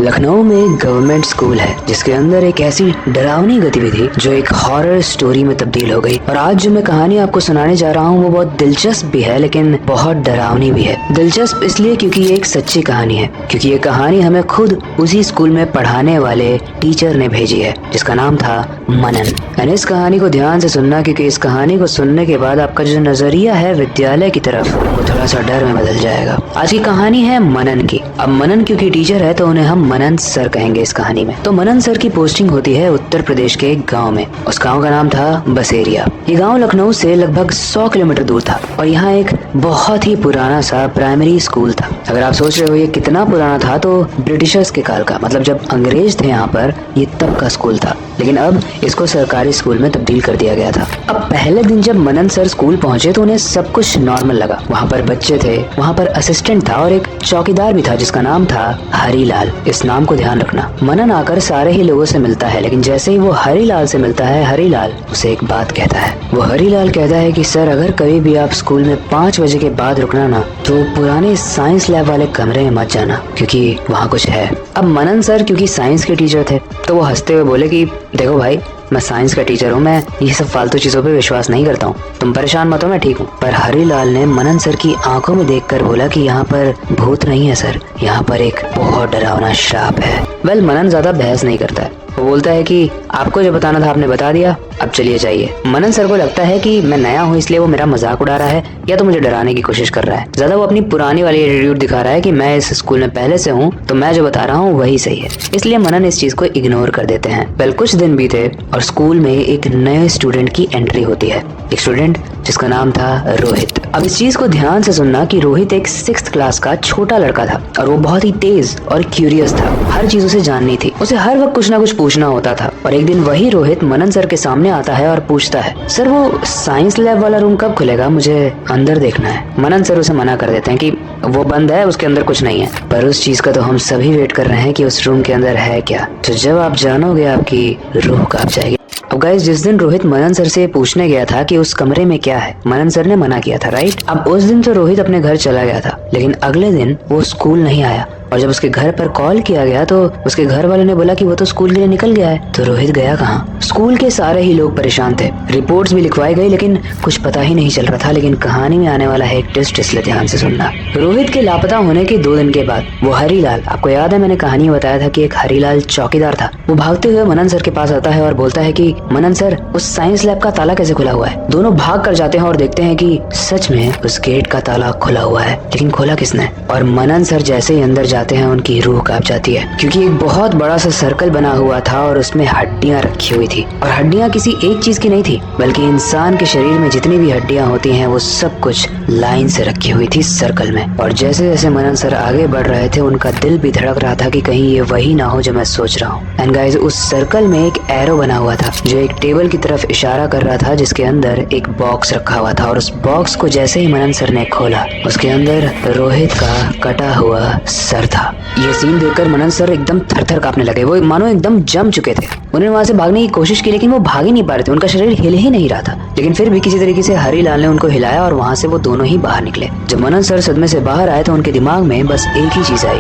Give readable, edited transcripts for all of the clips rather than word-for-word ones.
लखनऊ में एक government school है जिसके अंदर एक ऐसी डरावनी गतिविधि जो एक हॉरर स्टोरी में तब्दील हो गई। और आज जो मैं कहानी आपको सुनाने जा रहा हूँ वो बहुत दिलचस्प भी है लेकिन बहुत डरावनी भी है। दिलचस्प इसलिए क्योंकि ये एक सच्ची कहानी है, क्योंकि ये कहानी हमें खुद उसी स्कूल में पढ़ाने वाले टीचर ने भेजी है जिसका नाम था मनन। यानी इस कहानी को ध्यान से सुनना, क्योंकि इस कहानी को सुनने के बाद आपका जो नजरिया है विद्यालय की तरफ वो थोड़ा सा डर में बदल जाएगा। आज की कहानी है मनन की। अब मनन क्योंकि टीचर है तो उन्हें हम मनन सर कहेंगे इस कहानी में। तो मनन सर की पोस्टिंग होती है उत्तर प्रदेश के एक गांव में। उस गांव का नाम था बसेरिया। ये गांव लखनऊ से लगभग 100 किलोमीटर दूर था और यहाँ एक बहुत ही पुराना सा प्राइमरी स्कूल था। अगर आप सोच रहे हो ये कितना पुराना था, तो ब्रिटिशर्स के काल का, मतलब जब अंग्रेज थे यहाँ पर, ये तब का स्कूल था। लेकिन अब इसको सरकारी स्कूल में तब्दील कर दिया गया था। अब पहले दिन जब मनन सर स्कूल पहुंचे तो उन्हें सब कुछ नॉर्मल लगा। वहाँ पर बच्चे थे, वहाँ पर असिस्टेंट था और एक चौकीदार भी था जिसका नाम था हरीलाल। इस नाम को ध्यान रखना। मनन आकर सारे ही लोगों से मिलता है, लेकिन जैसे ही वो हरीलाल से मिलता है, हरीलाल उसे एक बात कहता है। वो हरीलाल कहता है कि सर, अगर कभी भी आप स्कूल में 5 बजे के बाद रुकना ना, तो पुराने साइंस लैब वाले कमरे में मत जाना, क्योंकि वहाँ कुछ है। अब मनन सर क्योंकि साइंस के टीचर थे तो वो हंसते हुए बोले कि देखो भाई, मैं साइंस का टीचर हूँ, मैं ये सब फालतू चीजों पे विश्वास नहीं करता हूँ, तुम परेशान मत हो, मैं ठीक हूँ। पर हरीलाल ने मनन सर की आंखों में देखकर बोला कि यहाँ पर भूत नहीं है सर, यहाँ पर एक बहुत डरावना श्राप है। वेल, मनन ज्यादा बहस नहीं करता है। वो बोलता है कि आपको जो बताना था आपने बता दिया, अब चलिए जाइए। मनन सर को लगता है कि मैं नया हूँ इसलिए वो मेरा मजाक उड़ा रहा है या तो मुझे डराने की कोशिश कर रहा है। ज्यादा वो अपनी पुरानी वाली एटीट्यूड दिखा रहा है कि मैं इस स्कूल में पहले से हूँ तो मैं जो बता रहा हूँ वही सही है। इसलिए मनन इस चीज को इग्नोर कर देते हैं। वेल, कुछ दिन बीते और स्कूल में एक नए स्टूडेंट की एंट्री होती है। एक स्टूडेंट जिसका नाम था रोहित। अब इस चीज को ध्यान से सुनना कि रोहित एक 6th क्लास का छोटा लड़का था और वो बहुत ही तेज और क्यूरियस था। हर चीज उसे जाननी थी, उसे हर वक्त कुछ ना कुछ पूछना होता था। और एक दिन वही रोहित मनन सर के सामने आता है और पूछता है, सर वो साइंस लैब वाला रूम कब खुलेगा, मुझे अंदर देखना है। मनन सर उसे मना कर देते हैं कि वो बंद है, उसके अंदर कुछ नहीं है। पर उस चीज का तो हम सभी वेट कर रहे हैं कि उस रूम के अंदर है क्या। तो जब आप जानोगे आपकी रूह कांप जाएगी। अब गाइस, जिस दिन रोहित मनन सर से पूछने गया था कि उस कमरे में क्या है, मनन सर ने मना किया था, राइट। अब उस दिन तो रोहित अपने घर चला गया था, लेकिन अगले दिन वो स्कूल नहीं आया। और जब उसके घर पर कॉल किया गया तो उसके घर वालों ने बोला कि वो तो स्कूल के लिए निकल गया है। तो रोहित गया कहाँ? स्कूल के सारे ही लोग परेशान थे, रिपोर्ट्स भी लिखवाई गई, लेकिन कुछ पता ही नहीं चल रहा था। लेकिन कहानी में आने वाला है एक ट्विस्ट, इसलिए ध्यान से सुनना। रोहित के लापता होने के 2 दिन के बाद वो हरीलाल, आपको याद है मैंने कहानी में बताया था कि एक हरीलाल चौकीदार था, वो भागते हुए मनन सर के पास आता है और बोलता है कि मनन सर, उस साइंस लैब का ताला कैसे खुला हुआ है। दोनों भाग कर जाते हैं और देखते हैं कि सच में उस गेट का ताला खुला हुआ है, लेकिन खोला किसने। और मनन सर जैसे ही अंदर जाते हैं उनकी रूह कांप जाती है, क्योंकि एक बहुत बड़ा सा सर्कल बना हुआ था और उसमें हड्डियां रखी हुई थी। और हड्डियां किसी एक चीज की नहीं थी, बल्कि इंसान के शरीर में जितनी भी हड्डियां होती हैं वो सब कुछ लाइन से रखी हुई थी सर्कल में। और जैसे जैसे मनन सर आगे बढ़ रहे थे उनका दिल भी धड़क रहा था कि कहीं ये वही ना हो जो मैं सोच रहा हूँ। एंड गाइस, उस सर्कल में एक एरो बना हुआ था जो एक टेबल की तरफ इशारा कर रहा था, जिसके अंदर एक बॉक्स रखा हुआ था। और उस बॉक्स को जैसे ही मनन सर ने खोला, उसके अंदर रोहित का कटा हुआ सर था। ये सीन देखकर मनन सर एकदम थर-थर कांपने लगे। वो मानो एकदम जम चुके थे। उन्होंने वहां से भागने की कोशिश की, लेकिन वो भाग ही नहीं पा रहे थे, उनका शरीर हिल ही नहीं रहा था। लेकिन फिर भी किसी तरीके से हरीलाल ने उनको हिलाया और वहां से वो दोनों ही बाहर निकले। जब मनन सर सदमे से बाहर आए तो उनके दिमाग में बस एक ही चीज आई,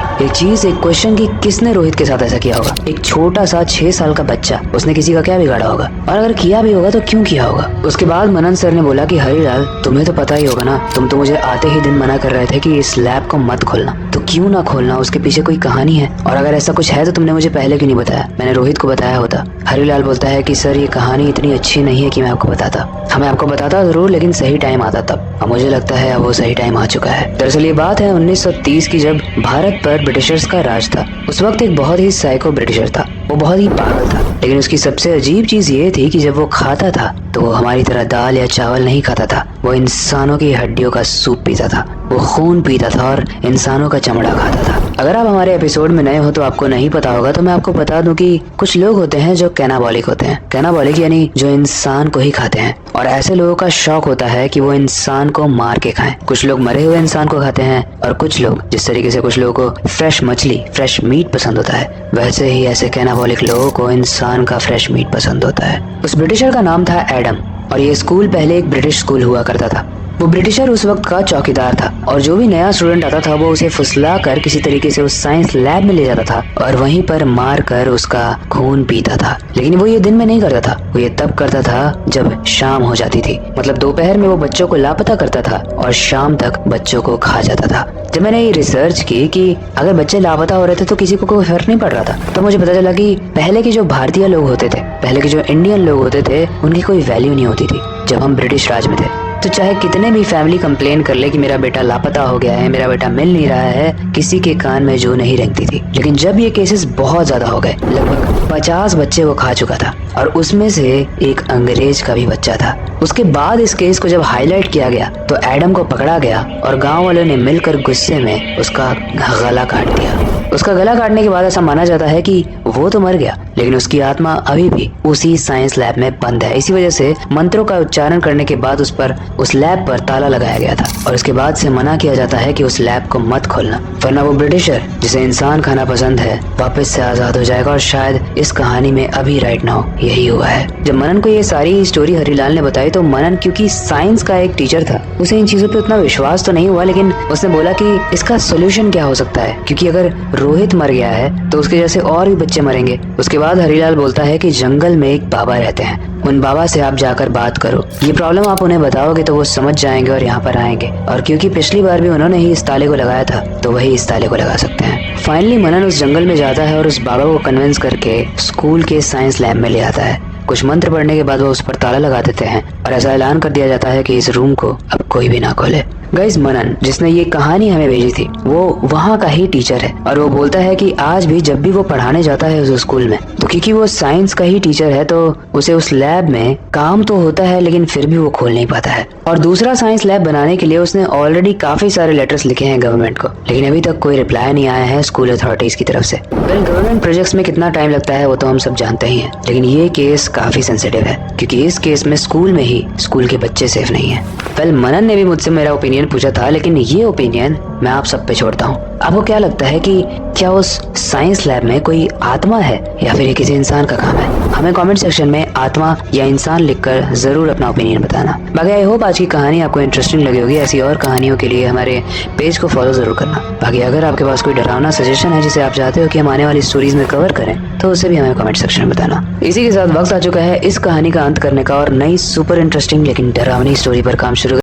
एक क्वेश्चन कि किसने रोहित के साथ ऐसा किया होगा। एक छोटा सा 6 साल का बच्चा, उसने किसी का क्या बिगाड़ा होगा, और अगर किया भी होगा तो क्यों किया होगा। उसके बाद मनन सर ने बोला कि हरीलाल, तुम्हें तो पता ही होगा ना, तुम तो मुझे आते ही दिन मना कर रहे थे कि इस लैब को मत खोलना, तो क्यों ना खोलना, उसके पीछे कोई कहानी है। और अगर ऐसा कुछ है तो तुमने मुझे पहले क्यों नहीं बताया, मैंने रोहित को बताया होता। हरीलाल बोलता है कि सर, ये कहानी इतनी अच्छी नहीं है कि मैं आपको बताता। मैं आपको बताता जरूर, लेकिन सही टाइम आता तब। अब मुझे लगता है अब वो सही टाइम आ चुका है। दरअसल ये बात है 1930 की, जब भारत पर ब्रिटिशर्स का राज था। उस वक्त एक बहुत ही साइको ब्रिटिशर था, वो बहुत ही पागल था। लेकिन उसकी सबसे अजीब चीज ये थी कि जब वो खाता था तो वो हमारी तरह दाल या चावल नहीं खाता था, वो इंसानों की हड्डियों का सूप पीता था, वो खून पीता था और इंसानों का चमड़ा खाता था। अगर आप हमारे एपिसोड में नए हो तो आपको नहीं पता होगा, तो मैं आपको बता दूं कि कुछ लोग होते हैं जो कैनाबॉलिक होते हैं। कैनाबॉलिक यानी जो इंसान को ही खाते हैं। और ऐसे लोगों का शौक होता है कि वो इंसान को मार के खाएं। कुछ लोग मरे हुए इंसान को खाते हैं, और कुछ लोग, जिस तरीके से कुछ लोगों को फ्रेश मछली, फ्रेश मीट पसंद होता है, वैसे ही ऐसे कैनाबॉलिक लोगों को इंसान का फ्रेश मीट पसंद होता है। उस ब्रिटिशर का नाम था एडम, और ये स्कूल पहले एक ब्रिटिश स्कूल हुआ करता था। वो ब्रिटिशर उस वक्त का चौकीदार था और जो भी नया स्टूडेंट आता था वो उसे फुसला कर किसी तरीके से उस साइंस लैब में ले जाता था और वहीं पर मार कर उसका खून पीता था। लेकिन वो ये दिन में नहीं करता था, वो ये तब करता था जब शाम हो जाती थी। मतलब दोपहर में वो बच्चों को लापता करता था और शाम तक बच्चों को खा जाता था। जब मैंने ये रिसर्च की कि अगर बच्चे लापता हो रहे थे तो किसी को कोई फर्क नहीं पड़ रहा था, तो मुझे पता चला कि पहले के जो भारतीय लोग होते थे, पहले के जो इंडियन लोग होते थे, उनकी कोई वैल्यू नहीं होती थी जब हम ब्रिटिश राज में थे। तो चाहे कितने भी फैमिली कंप्लेन कर ले कि मेरा बेटा लापता हो गया है, मेरा बेटा मिल नहीं रहा है, किसी के कान में जू नहीं रेंगती थी। लेकिन जब ये केसेस बहुत ज्यादा हो गए, लगभग 50 बच्चे वो खा चुका था और उसमें से एक अंग्रेज का भी बच्चा था। उसके बाद इस केस को जब हाईलाइट किया गया तो एडम को पकड़ा गया और गांव वालों ने मिलकर गुस्से में उसका गला काट दिया। उसका गला काटने के बाद ऐसा माना जाता है कि वो तो मर गया लेकिन उसकी आत्मा अभी भी उसी साइंस लैब में बंद है। इसी वजह से मंत्रों का उच्चारण करने के बाद उस लैब पर ताला लगाया गया था और उसके बाद से मना किया जाता है कि उस लैब को मत खोलना, वरना वो ब्रिटिशर जिसे इंसान खाना पसंद है वापस से आजाद हो जाएगा। और शायद इस कहानी में अभी राइट नाउ यही हुआ है। जब मनन को ये सारी स्टोरी हरीलाल ने बताई तो मनन, क्योंकि साइंस का एक टीचर था, उसे इन चीजों पे उतना विश्वास तो नहीं हुआ, लेकिन उसने बोला कि इसका सोल्यूशन क्या हो सकता है, क्योंकि अगर रोहित मर गया है तो उसके जैसे और भी बच्चे मरेंगे। उसके बाद हरीलाल बोलता है कि जंगल में एक बाबा रहते हैं, उन बाबा से आप जाकर बात करो, ये प्रॉब्लम आप उन्हें बताओगे तो वो समझ जाएंगे और यहाँ पर आएंगे। और क्योंकि पिछली बार भी उन्होंने ही इस ताले को लगाया था तो वही इस ताले को लगा सकते हैं। फाइनली मनन उस जंगल में जाता है और उस बाबा को कन्विंस करके स्कूल के साइंस लैब में ले आता है। कुछ मंत्र पढ़ने के बाद वो उस पर ताला लगा देते हैं और ऐसा ऐलान कर दिया जाता है कि इस रूम को अब कोई भी ना खोले। गाइस, मनन जिसने ये कहानी हमें भेजी थी वो वहाँ का ही टीचर है और वो बोलता है कि आज भी जब भी वो पढ़ाने जाता है उस स्कूल में, तो क्योंकि वो साइंस का ही टीचर है तो उसे उस लैब में काम तो होता है लेकिन फिर भी वो खोल नहीं पाता है। और दूसरा साइंस लैब बनाने के लिए उसने ऑलरेडी काफी सारे लेटर्स लिखे हैं गवर्नमेंट को, लेकिन अभी तक कोई रिप्लाई नहीं आया है स्कूल अथॉरिटीज की तरफ से। गवर्नमेंट प्रोजेक्ट्स में कितना टाइम लगता है वो तो हम सब जानते ही हैं, लेकिन ये केस काफी सेंसिटिव है क्योंकि इस केस में स्कूल में ही स्कूल के बच्चे सेफ नहीं है। मनन ने भी मुझसे मेरा ओपिनियन पूछा था, लेकिन ये ओपिनियन मैं आप सब पे छोड़ता हूँ। आपको क्या लगता है कि क्या उस साइंस लैब में कोई आत्मा है या फिर ये किसी इंसान का काम है? हमें कमेंट सेक्शन में आत्मा या इंसान लिखकर जरूर अपना ओपिनियन बताना। बाकी आई होप आज की कहानी आपको इंटरेस्टिंग लगी होगी। ऐसी और कहानियों के लिए हमारे पेज को फॉलो जरूर करना। बाकी अगर आपके पास कोई डरावना सजेशन है जिसे आप चाहते हो कि हम आने वाली स्टोरीज में कवर करें तो उसे भी हमें कमेंट सेक्शन में बताना। इसी के साथ वक्त आ चुका है इस कहानी का अंत करने का और नई सुपर इंटरेस्टिंग लेकिन डरावनी स्टोरी पर काम शुरू